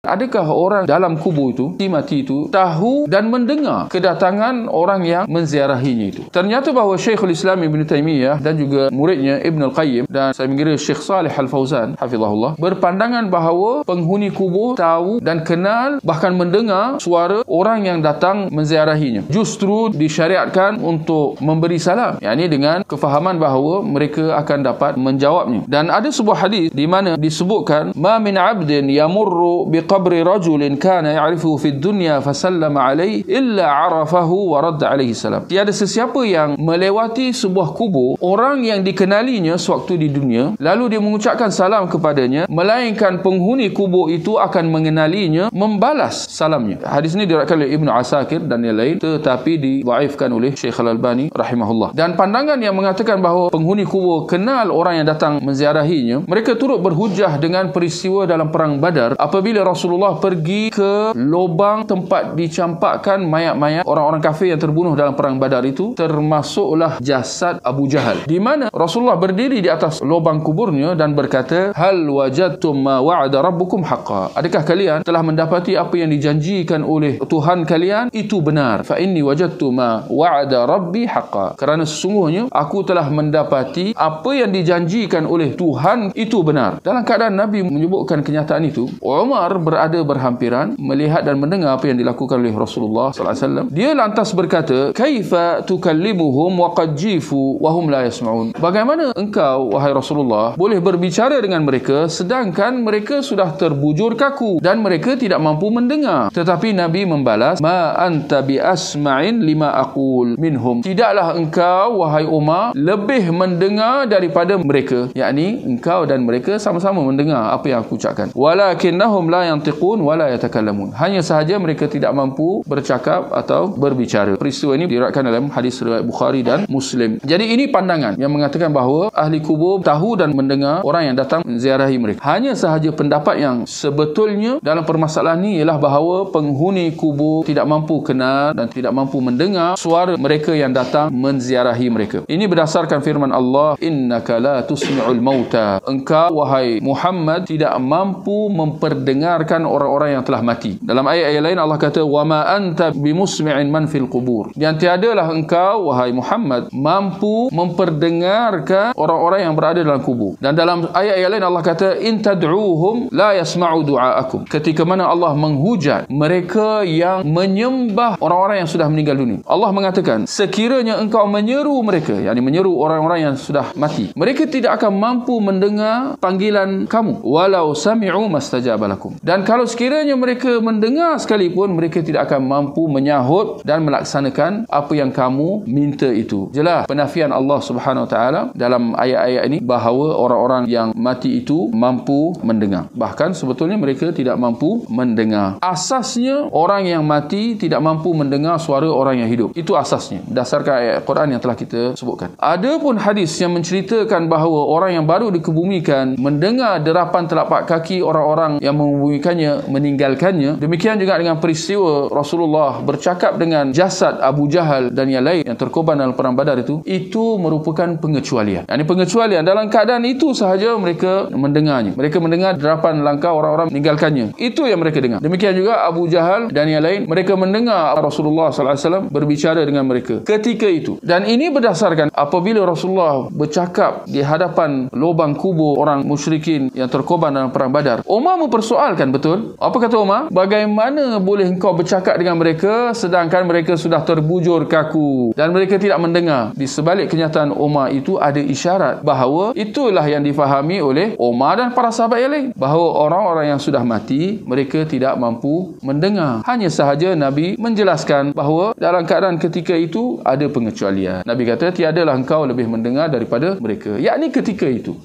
Adakah orang dalam kubur itu, mati itu, tahu dan mendengar kedatangan orang yang menziarahinya itu? Ternyata bahawa Syekhul Islam Ibn Taymiyah dan juga muridnya Ibn Al-Qayyim dan saya mengira Syekh Salih Al-Fauzan hafizahullah berpandangan bahawa penghuni kubur tahu dan kenal bahkan mendengar suara orang yang datang menziarahinya. Justru disyariatkan untuk memberi salam, yakni dengan kefahaman bahawa mereka akan dapat menjawabnya. Dan ada sebuah hadis di mana disebutkan ma min 'abdin yamurru qabri rajulin kana ya'rifuhu fid dunya fasallama alaihi illa 'arafahu wa radda alaihi salam. Tiada sesiapa yang melewati sebuah kubur orang yang dikenalinya sewaktu di dunia lalu dia mengucapkan salam kepadanya, melainkan penghuni kubur itu akan mengenalinya, membalas salamnya. Hadis ini diriwayatkan oleh Ibnu Asakir dan yang lain, tetapi didhaifkan oleh Syekh Al-Albani rahimahullah. Dan pandangan yang mengatakan bahawa penghuni kubur kenal orang yang datang menziarahinya, mereka turut berhujah dengan peristiwa dalam perang Badar apabila Rasulullah pergi ke lubang tempat dicampakkan mayat-mayat orang-orang kafir yang terbunuh dalam perang Badar itu, termasuklah jasad Abu Jahal, di mana Rasulullah berdiri di atas lubang kuburnya dan berkata, hal wajadtum ma wa'ada rabbukum haqqan, adakah kalian telah mendapati apa yang dijanjikan oleh Tuhan kalian itu benar? Fa inni wajadtu ma wa'ada rabbi haqqan, kerana sesungguhnya aku telah mendapati apa yang dijanjikan oleh Tuhan itu benar. Dalam keadaan Nabi menyebutkan kenyataan itu, Umar berada berhampiran melihat dan mendengar apa yang dilakukan oleh Rasulullah sallallahu alaihi wasallam. Dia lantas berkata, kaifa tukallimuhum wa qad jifu wa hum la yasma'un, bagaimana engkau wahai Rasulullah boleh berbicara dengan mereka sedangkan mereka sudah terbujur kaku dan mereka tidak mampu mendengar? Tetapi Nabi membalas, ma anta bi asma'in lima aqul minhum, tidaklah engkau wahai Umar lebih mendengar daripada mereka, yakni engkau dan mereka sama-sama mendengar apa yang aku ucapkan. Walakinnahum la yantiqun wala yatakallamun, hanya sahaja mereka tidak mampu bercakap atau berbicara. Peristiwa ini diriwayatkan dalam hadis riwayat Bukhari dan Muslim. Jadi ini pandangan yang mengatakan bahawa ahli kubur tahu dan mendengar orang yang datang ziarahi mereka. Hanya sahaja pendapat yang sebetulnya dalam permasalahan ini ialah bahawa penghuni kubur tidak mampu kenal dan tidak mampu mendengar suara mereka yang datang menziarahi mereka. Ini berdasarkan firman Allah, innaka la tusmi'ul mauta, engkau wahai Muhammad tidak mampu memperdengarkan orang-orang yang telah mati. Dalam ayat-ayat lain Allah kata, wa ma anta bimusmi'in man fil qubur, dan tiadalah engkau wahai Muhammad mampu memperdengarkan orang-orang yang berada dalam kubur. Dan dalam ayat-ayat lain Allah kata, in tad'uuhum la yasma'u du'aakum, ketika mana Allah menghujat mereka yang menyembah orang-orang yang sudah meninggal dunia. Allah mengatakan, sekiranya engkau menyeru mereka, yakni menyeru orang-orang yang sudah mati, mereka tidak akan mampu mendengar panggilan kamu, walau sami'u mastajaba lakum, dan kalau sekiranya mereka mendengar sekalipun mereka tidak akan mampu menyahut dan melaksanakan apa yang kamu minta itu. Jelas penafian Allah Subhanahu Wa Taala dalam ayat-ayat ini bahawa orang-orang yang mati itu mampu mendengar, bahkan sebetulnya mereka tidak mampu mendengar. Asasnya orang yang mati tidak mampu mendengar suara orang yang hidup, itu asasnya berdasarkan ayat Quran yang telah kita sebutkan. Ada pun hadis yang menceritakan bahawa orang yang baru dikebumikan mendengar derapan telapak kaki orang-orang yang mengebumikannya meninggalkannya. Demikian juga dengan peristiwa Rasulullah bercakap dengan jasad Abu Jahal dan yang lain yang terkorban dalam perang Badar itu merupakan pengecualian. Yang pengecualian dalam keadaan itu sahaja mereka mendengarnya. Mereka mendengar derapan langkah orang-orang meninggalkannya. Itu yang mereka dengar. Demikian juga Abu Jahal dan yang lain, mereka mendengar Rasulullah sallallahu alaihi wasallam berbicara dengan mereka ketika itu. Dan ini berdasarkan apabila Rasulullah bercakap di hadapan lubang kubur orang musyrikin yang terkorban dalam perang Badar, Umar mempersoalkan, betul? Apa kata Umar? Bagaimana boleh engkau bercakap dengan mereka sedangkan mereka sudah terbujur kaku dan mereka tidak mendengar? Di sebalik kenyataan Umar itu ada isyarat bahawa itulah yang difahami oleh Umar dan para sahabat yang lain, bahawa orang-orang yang sudah mati mereka tidak mampu mendengar. Hanya sahaja Nabi menjelaskan bahawa dalam keadaan ketika itu ada pengecualian. Nabi kata, tiadalah engkau lebih mendengar daripada mereka, yakni ketika itu.